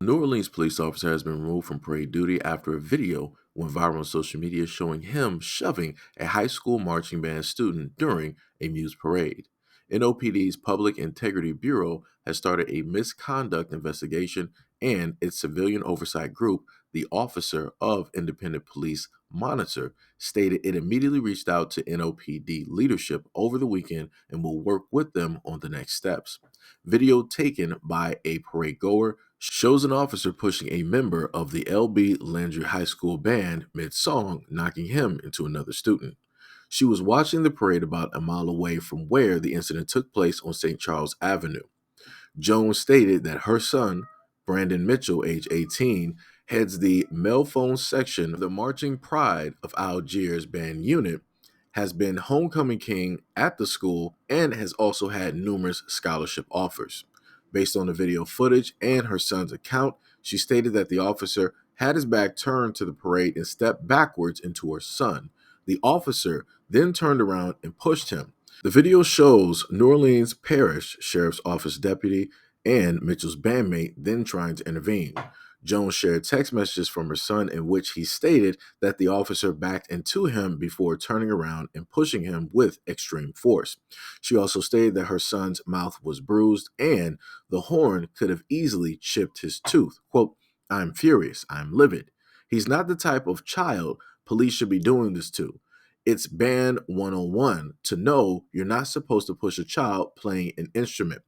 New Orleans police officer has been removed from parade duty after a video went viral on social media showing him shoving a high school marching band student during a Muse parade. NOPD's Public Integrity Bureau has started a misconduct investigation, and its civilian oversight group, the Officer of Independent Police Monitor, stated it immediately reached out to NOPD leadership over the weekend and will work with them on the next steps. Video taken by a parade goer shows an officer pushing a member of the L.B. Landry High School band mid-song, knocking him into another student. She was watching the parade about a mile away from where the incident took place on St. Charles Avenue. Jones stated that her son, Brandon Mitchell, age 18, heads the male phone section of the Marching Pride of Algiers band unit, has been homecoming king at the school, and has also had numerous scholarship offers. Based on the video footage and her son's account, she stated that the officer had his back turned to the parade and stepped backwards into her son. The officer then turned around and pushed him. The video shows New Orleans Parish Sheriff's Office deputy and Mitchell's bandmate then trying to intervene. Jones shared text messages from her son in which he stated that the officer backed into him before turning around and pushing him with extreme force. She also stated that her son's mouth was bruised and the horn could have easily chipped his tooth. Quote, "I'm furious. I'm livid. He's not the type of child police should be doing this to. It's band 101 to know you're not supposed to push a child playing an instrument."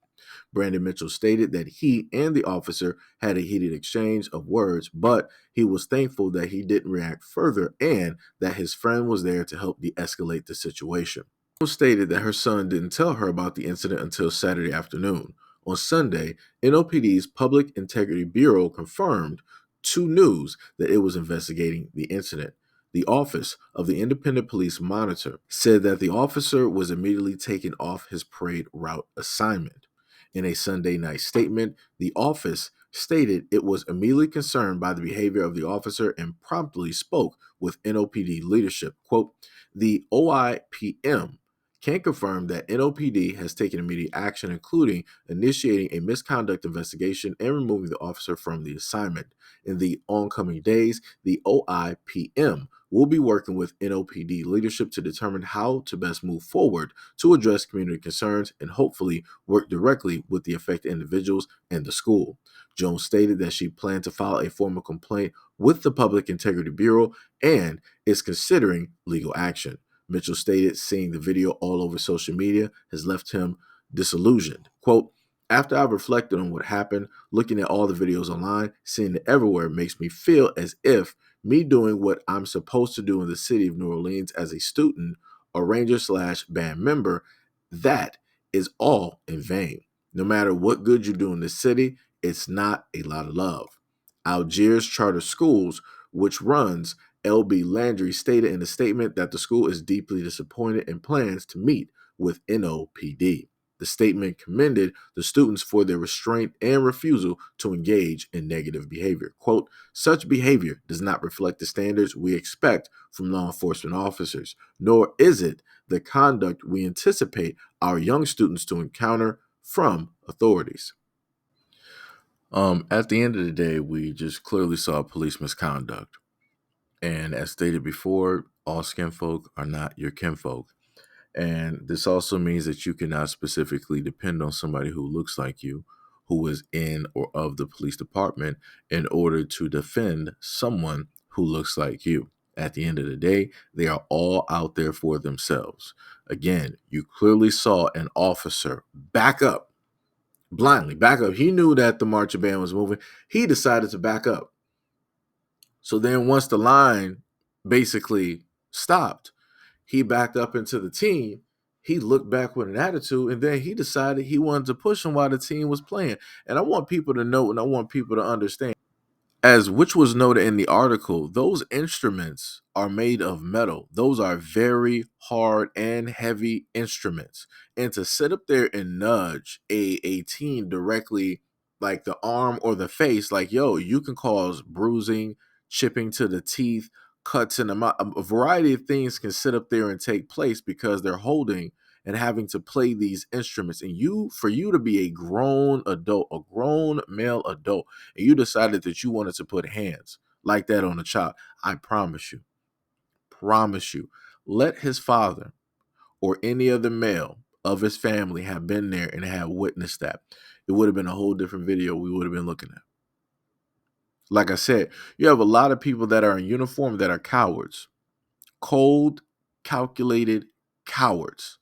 Brandon Mitchell stated that he and the officer had a heated exchange of words, but he was thankful that he didn't react further and that his friend was there to help de-escalate the situation. Mitchell stated that her son didn't tell her about the incident until Saturday afternoon. On Sunday, NOPD's Public Integrity Bureau confirmed to News that it was investigating the incident. The Office of the Independent Police Monitor said that the officer was immediately taken off his parade route assignment. In a Sunday night statement, the office stated it was immediately concerned by the behavior of the officer and promptly spoke with NOPD leadership. Quote, "The OIPM can confirm that NOPD has taken immediate action, including initiating a misconduct investigation and removing the officer from the assignment. In the oncoming days, the OIPM will be working with NOPD leadership to determine how to best move forward to address community concerns and hopefully work directly with the affected individuals and the school." Jones stated that she planned to file a formal complaint with the Public Integrity Bureau and is considering legal action. Mitchell stated seeing the video all over social media has left him disillusioned. Quote, "After I've reflected on what happened, looking at all the videos online, seeing it everywhere makes me feel as if me doing what I'm supposed to do in the city of New Orleans as a student or ranger/band member, that is all in vain. No matter what good you do in the city, it's not a lot of love." Algiers Charter Schools, which runs L.B. Landry, stated in a statement that the school is deeply disappointed and plans to meet with NOPD. The statement commended the students for their restraint and refusal to engage in negative behavior. Quote, "Such behavior does not reflect the standards we expect from law enforcement officers, nor is it the conduct we anticipate our young students to encounter from authorities." At the end of the day, we just clearly saw police misconduct. And as stated before, all skinfolk are not your kinfolk. And this also means that you cannot specifically depend on somebody who looks like you, who is in or of the police department, in order to defend someone who looks like you. At the end of the day, they are all out there for themselves. Again, you clearly saw an officer back up, blindly back up. He knew that the marching band was moving. He decided to back up. So then once the line basically stopped, he backed up into the team. He looked back with an attitude, and then he decided he wanted to push him while the team was playing. And I want people to know, and I want people to understand, as which was noted in the article, those instruments are made of metal. Those are very hard and heavy instruments. And to sit up there and nudge a team directly, like the arm or the face, like, yo, you can cause bruising, chipping to the teeth, cuts in the mouth. A variety of things can sit up there and take place because they're holding and having to play these instruments, and for you to be a grown adult, a grown male adult, and you decided that you wanted to put hands like that on a child, I promise you, let his father or any other male of his family have been there and have witnessed that, it would have been a whole different video we would have been looking at. Like I said, you have a lot of people that are in uniform that are cowards, cold, calculated cowards,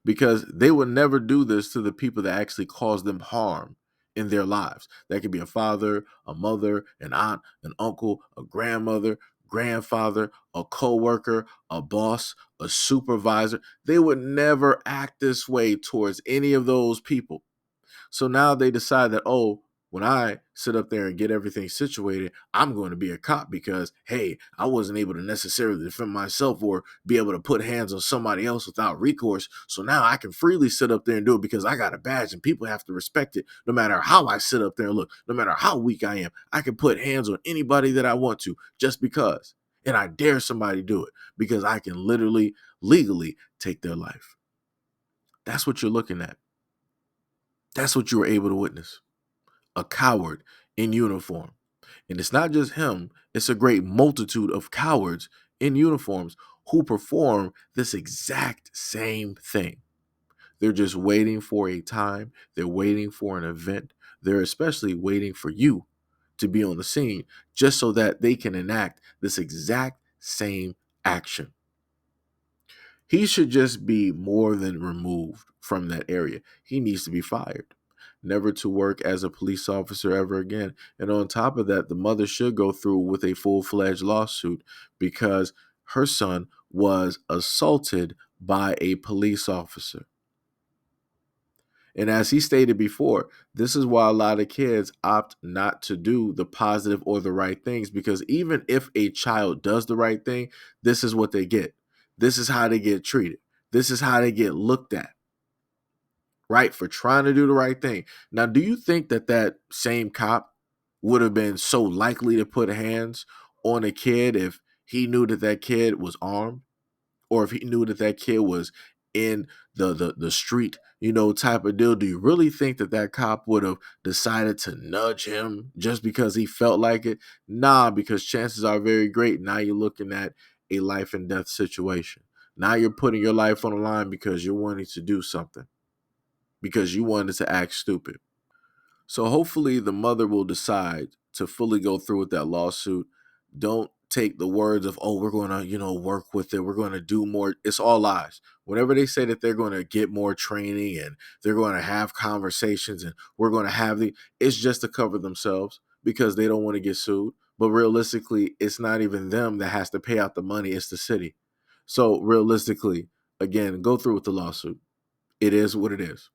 because they would never do this to the people that actually cause them harm in their lives. That could be a father, a mother, an aunt, an uncle, a grandmother, grandfather, a coworker, a boss, a supervisor. They would never act this way towards any of those people. So now they decide that, oh, when I sit up there and get everything situated, I'm going to be a cop because, hey, I wasn't able to necessarily defend myself or be able to put hands on somebody else without recourse. So now I can freely sit up there and do it because I got a badge and people have to respect it no matter how I sit up there and look, no matter how weak I am. I can put hands on anybody that I want to just because. And I dare somebody do it because I can literally, legally take their life. That's what you're looking at. That's what you were able to witness. A coward in uniform. And it's not just him, it's a great multitude of cowards in uniforms who perform this exact same thing. They're just waiting for a time, they're waiting for an event, they're especially waiting for you to be on the scene just so that they can enact this exact same action. He should just be more than removed from that area. He needs to be fired, never to work as a police officer ever again. And on top of that, the mother should go through with a full-fledged lawsuit because her son was assaulted by a police officer. And as he stated before, this is why a lot of kids opt not to do the positive or the right things, because even if a child does the right thing, this is what they get. This is how they get treated. This is how they get looked at, right? For trying to do the right thing. Now, do you think that that same cop would have been so likely to put hands on a kid if he knew that that kid was armed? Or if he knew that that kid was in the street, type of deal? Do you really think that that cop would have decided to nudge him just because he felt like it? Nah, because chances are very great now you're looking at a life and death situation. Now you're putting your life on the line because you're wanting to do something, because you wanted to act stupid. So hopefully the mother will decide to fully go through with that lawsuit. Don't take the words of, oh, we're going to, work with it. We're going to do more. It's all lies. Whenever they say that they're going to get more training and they're going to have conversations and we're going to have it's just to cover themselves because they don't want to get sued. But realistically, it's not even them that has to pay out the money. It's the city. So realistically, again, go through with the lawsuit. It is what it is.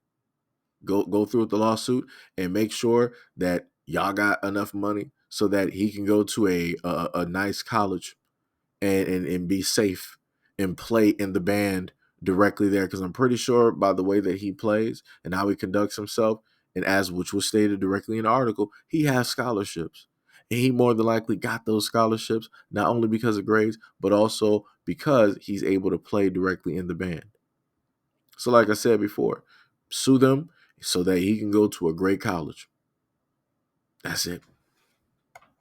Go through with the lawsuit and make sure that y'all got enough money so that he can go to a nice college and be safe and play in the band directly there. Because I'm pretty sure by the way that he plays and how he conducts himself, and as which was stated directly in the article, he has scholarships. And he more than likely got those scholarships not only because of grades, but also because he's able to play directly in the band. So like I said before, sue them so that he can go to a great college. That's it.